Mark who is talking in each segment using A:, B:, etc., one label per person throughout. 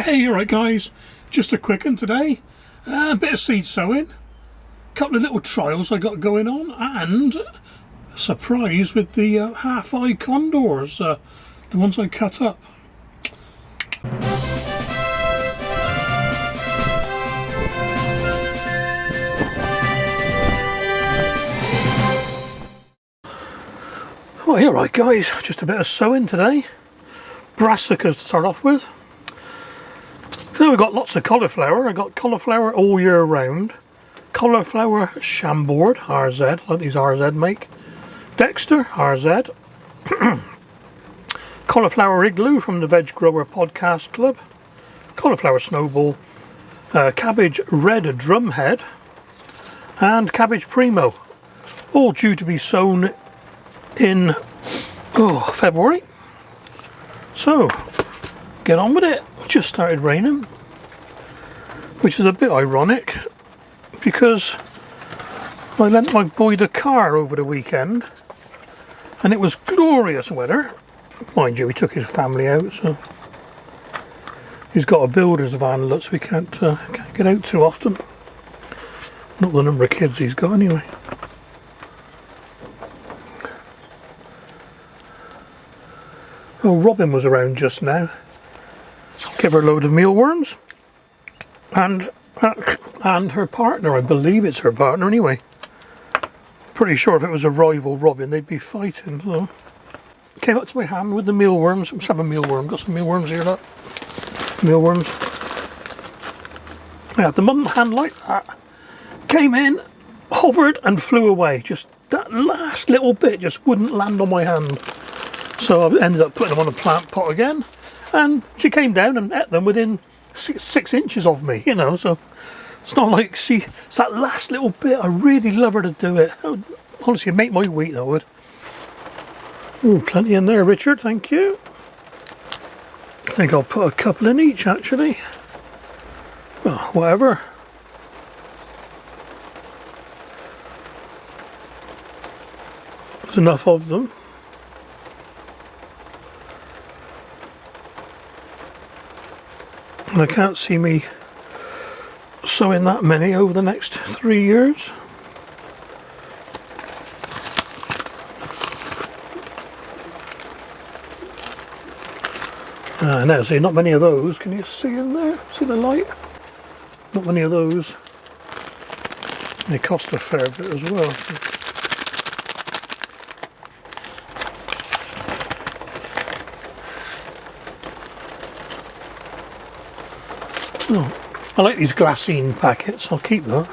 A: Hey, alright guys, just a quick one today. A bit of seed sowing, a couple of little trials I got going on, and a surprise with the half-eye Kondors, the ones I cut up. Oh, alright guys, just a bit of sowing today. Brassicas to start off with. So we've got lots of cauliflower. I got cauliflower all year round. Cauliflower Chambord, RZ, like these RZ make. Dexter, RZ. Cauliflower Igloo from the Veg Grower Podcast Club. Cauliflower Snowball. Cabbage Red Drumhead. And Cabbage Primo. All due to be sown in February. So, get on with it. It just started raining, which is a bit ironic because I lent my boy the car over the weekend and it was glorious weather. Mind you, he took his family out, so he's got a builder's van, look, so he can't get out too often. Not the number of kids he's got anyway. Oh, Robin was around just now. Give her a load of mealworms, and her partner, I believe it's her partner anyway. Pretty sure if it was a rival Robin, they'd be fighting. So came up to my hand with the mealworms. Let's have a mealworm. Got some mealworms here. Look, mealworms. I had them on the hand like that. Came in, hovered, and flew away. Just that last little bit just wouldn't land on my hand. So I ended up putting them on a plant pot again. And she came down and ate them within 6 inches of me, you know, so it's not like it's that last little bit. I really love her to do it. Honestly, make my week, that would. Ooh, plenty in there, Richard, thank you. I think I'll put a couple in each, actually. Well, whatever. There's enough of them. And I can't see me sowing that many over the next 3 years. Now, see, not many of those. Can you see in there? See the light? Not many of those. They cost a fair bit as well. Oh, I like these glassine packets, I'll keep that.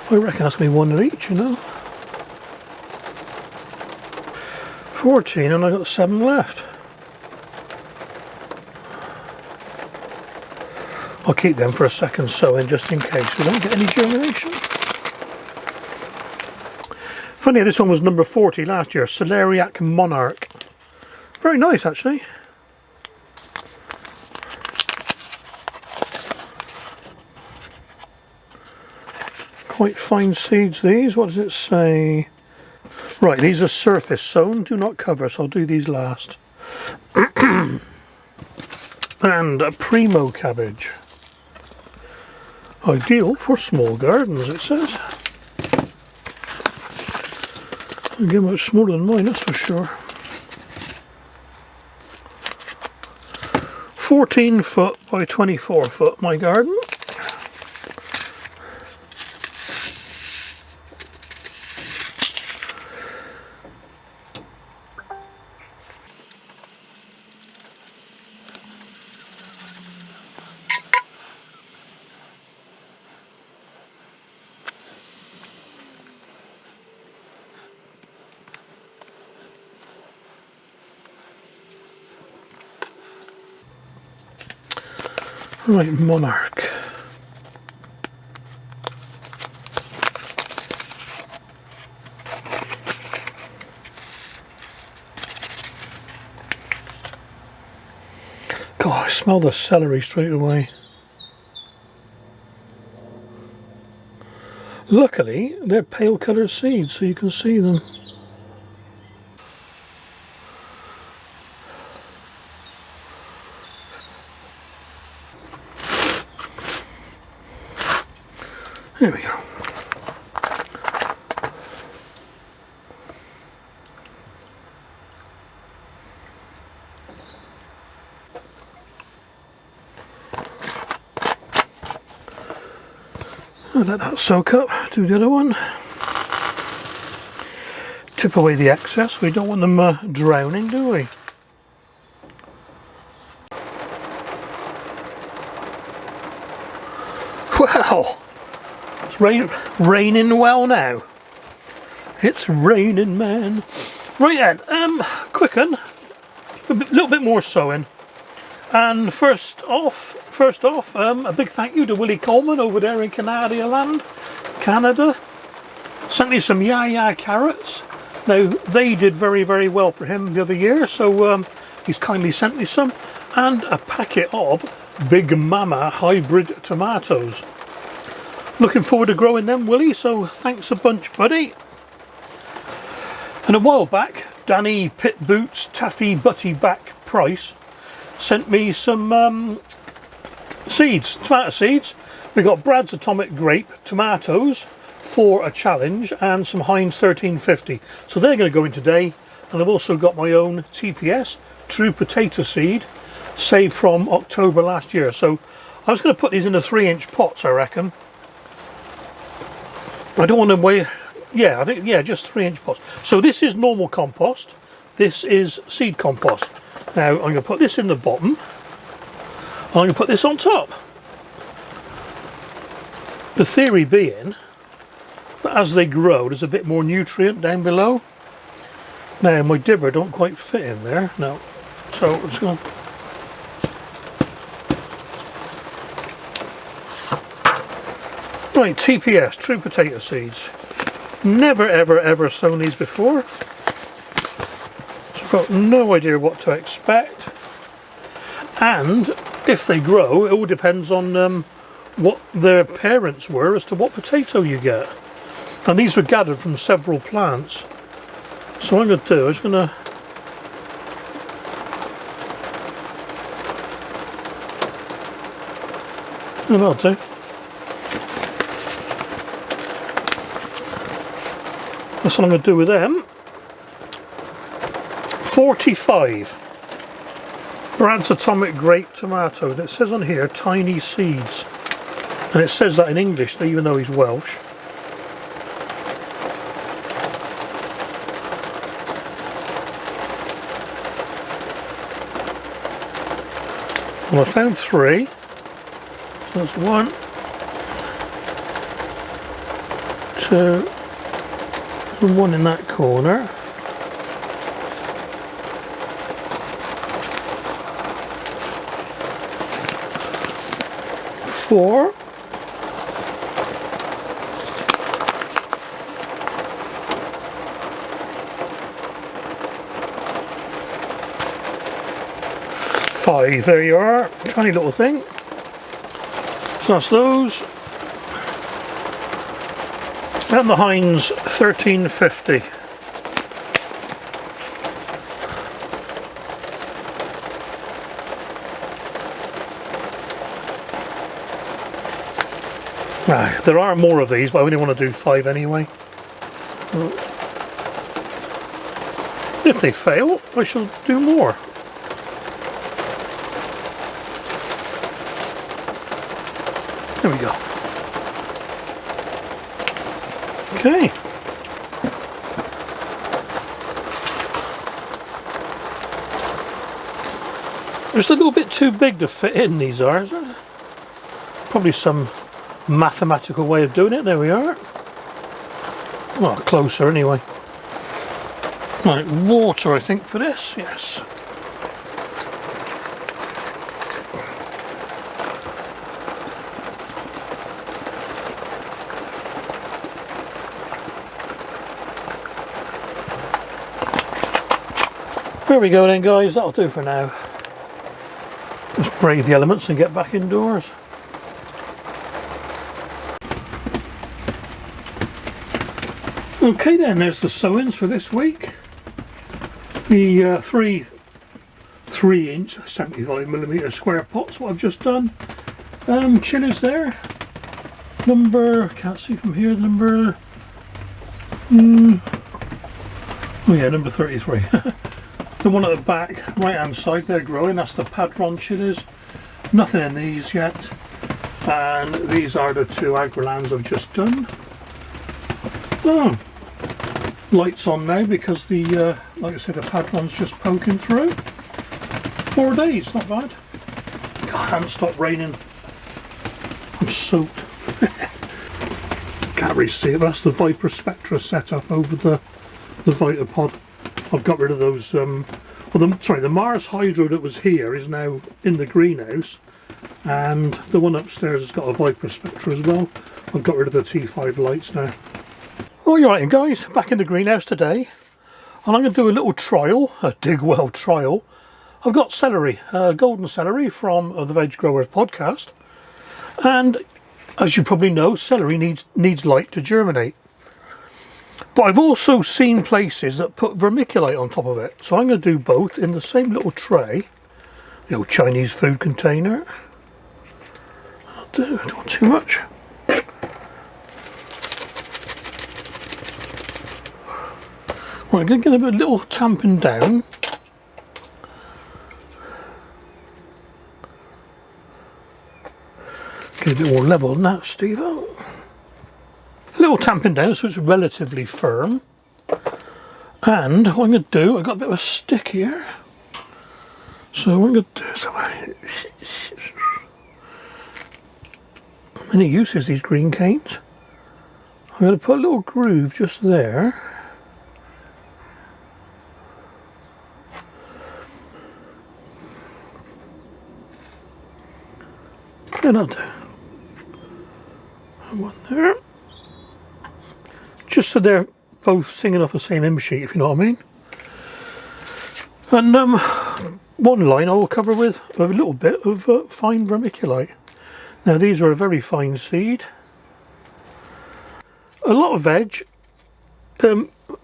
A: I reckon that's going to be one of each, you know. 14 and I got 7 left. I'll keep them for a second sowing just in case we don't get any germination. Funny, this one was number 40 last year, Celeriac Monarch. Very nice actually. Quite fine seeds these. What does it say? Right, these are surface sown, do not cover, so I'll do these last. And a primo cabbage. Ideal for small gardens, it says. Again, much smaller than mine, that's for sure. 14 foot by 24 foot, my garden. Right, Monarch. God, I smell the celery straight away. Luckily, they're pale coloured seeds, so you can see them. There we go. I'll let that soak up, do the other one. Tip away the excess, we don't want them drowning, do we? Well, it's raining well now. It's raining, man. Right then, quick one. A little bit more sowing. And first off, a big thank you to Willie Coleman over there in Canada land, Canada. Sent me some ya carrots. Now, they did very, very well for him the other year, so he's kindly sent me some. And a packet of Big Mama hybrid tomatoes. Looking forward to growing them, Willie, so thanks a bunch, buddy. And a while back, Danny Pit Boots Taffy Butty Back Price sent me some seeds, tomato seeds. We got Brad's Atomic Grape tomatoes for a challenge and some Heinz 1350. So they're going to go in today. And I've also got my own TPS, True Potato Seed, saved from October last year. So I was going to put these in the 3-inch pots, I reckon. I don't want to weigh, yeah, I think, yeah, just 3-inch pots. So this is normal compost. This is seed compost. Now I'm going to put this in the bottom. I'm going to put this on top. The theory being that as they grow, there's a bit more nutrient down below. Now my dibber don't quite fit in there. No. So I'm just going to... Right, TPS, True Potato Seeds. Never ever sown these before. So I've got no idea what to expect. And if they grow, it all depends on what their parents were as to what potato you get. And these were gathered from several plants. So what I'm going to do is going to... And that'll do. That's what I'm going to do with them. 45 Brad's Atomic Grape Tomato. And it says on here, tiny seeds. And it says that in English, even though he's Welsh. Well, I found 3. So that's 1, 2, and 1 in that corner. 4. 5, there you are, tiny little thing. So that's those. And the Heinz 1350. Right, there are more of these, but I only want to do 5 anyway. If they fail, I shall do more. There we go. Okay. Just a little bit too big to fit in, these are, isn't it? Probably some mathematical way of doing it. There we are. Well, closer anyway. Right, water I think for this, yes. There we go then guys, that'll do for now. Let's brave the elements and get back indoors. Okay then, there's the sowings for this week. The 3-inch 75mm square pots, what I've just done. Chillers there. number, can't see from here, number, oh yeah, number 33. The one at the back, right hand side, they're growing, that's the Padron chilies. Nothing in these yet. And these are the 2 Agrilands I've just done. Oh, lights on now because the, like I said, the Padron's just poking through. 4 days, not bad. God, I haven't stopped raining. I'm soaked. Can't really see it, but that's the Viper Spectra setup over the Vitapod. I've got rid of those, well, the Mars Hydro that was here is now in the greenhouse, and the one upstairs has got a Viper Spectra as well. I've got rid of the T5 lights now. Oh, you're right, guys, back in the greenhouse today, and I'm going to do a little trial, a dig well trial. I've got celery, golden celery from the Veg Growers podcast, and as you probably know, celery needs light to germinate. But I've also seen places that put vermiculite on top of it, so I'm going to do both in the same little tray, the old Chinese food container. Don't want too much. Right, I'm going to give it a little tamping down. Get a bit more level than that, Steve. A little tamping down so it's relatively firm. And what I'm going to do, I've got a bit of a stick here. So what I'm going to do is, many uses these green canes. I'm going to put a little groove just there. And I'll do one there. Just so they're both singing off the same hymn sheet, if you know what I mean. And one line I will cover with a little bit of fine vermiculite. Now these are a very fine seed. A lot of veg,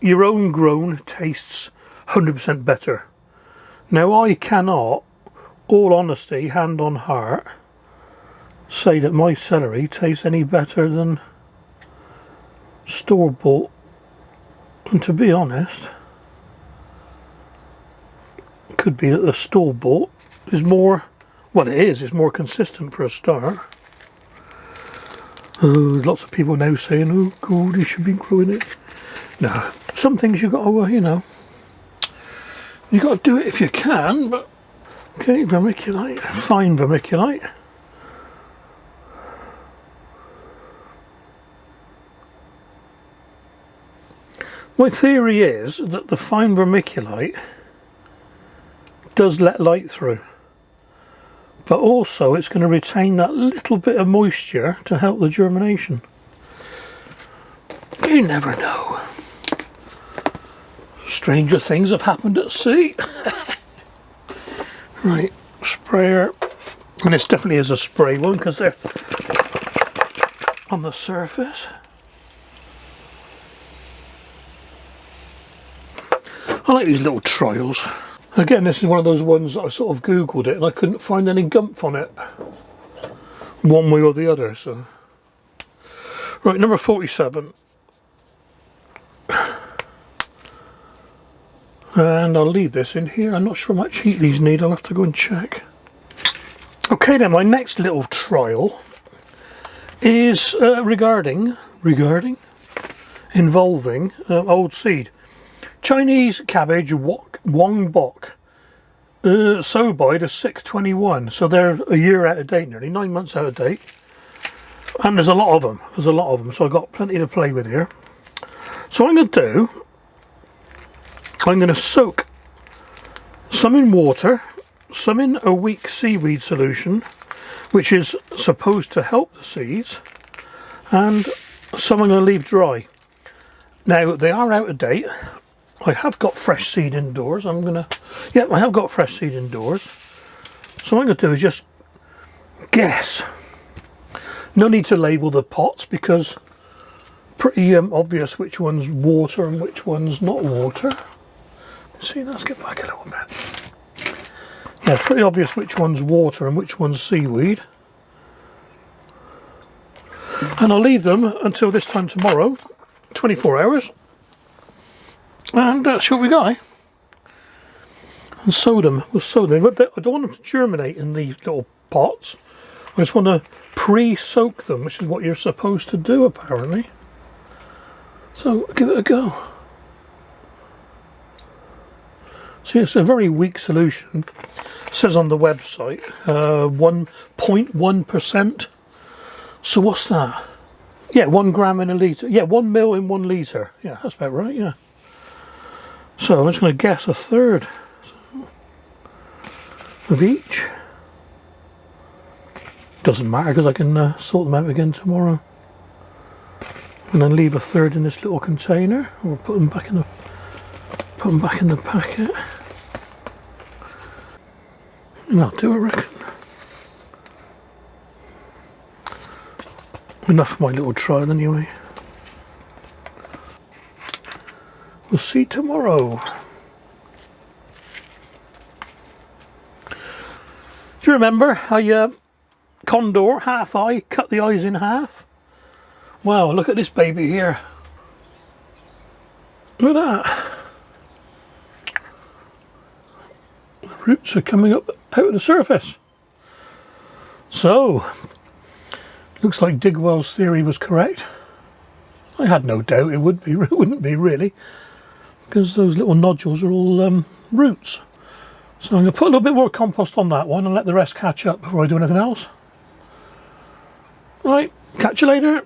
A: your own grown tastes 100% better. Now I cannot, all honesty, hand on heart, say that my celery tastes any better than store-bought, and to be honest, it could be that the store-bought is more, well, it's more consistent for a start. There's lots of people now saying, oh God, you should be growing it. No, some things you got to, you know, you got to do it if you can. But okay, vermiculite, fine vermiculite. My theory is that the fine vermiculite does let light through, but also it's going to retain that little bit of moisture to help the germination. You never know. Stranger things have happened at sea. Right, sprayer, and this definitely is a spray one because they're on the surface. I like these little trials. Again, this is one of those ones that I sort of googled it and I couldn't find any gumph on it, one way or the other. So, right, number 47, and I'll leave this in here. I'm not sure how much heat these need. I'll have to go and check. Okay, then my next little trial is involving old seed. Chinese cabbage Wong Bok, sowed by the 621, so they're a year out of date, nearly 9 months out of date, and there's a lot of them. So I've got plenty to play with here. So what I'm going to do, I'm going to soak some in water, some in a weak seaweed solution, which is supposed to help the seeds, and some I'm going to leave dry. Now they are out of date. I have got fresh seed indoors. I have got fresh seed indoors. So what I'm going to do is just guess. No need to label the pots because pretty obvious which one's water and which one's not water. See, let's get back a little bit. Yeah, pretty obvious which one's water and which one's seaweed. And I'll leave them until this time tomorrow, 24 hours. And that's what we got, eh? And sow them. We'll sow them. But I don't want them to germinate in these little pots. I just want to pre-soak them, which is what you're supposed to do, apparently. So give it a go. See, it's a very weak solution. It says on the website 1.1%. So what's that? Yeah, 1 gram in a litre. Yeah, 1 mil in 1 litre. Yeah, that's about right, yeah. So I'm just going to guess a third of each. Doesn't matter because I can sort them out again tomorrow. And then leave a third in this little container, or put them back in the packet. And that'll do, I reckon. Enough for my little trial anyway. We'll see tomorrow. Do you remember how Kondor, half eye, cut the eyes in half? Wow, look at this baby here. Look at that. The roots are coming up out of the surface. So, looks like Digwell's theory was correct. I had no doubt it would be, it wouldn't be really, because those little nodules are all roots. So I'm going to put a little bit more compost on that one and let the rest catch up before I do anything else. Right, catch you later.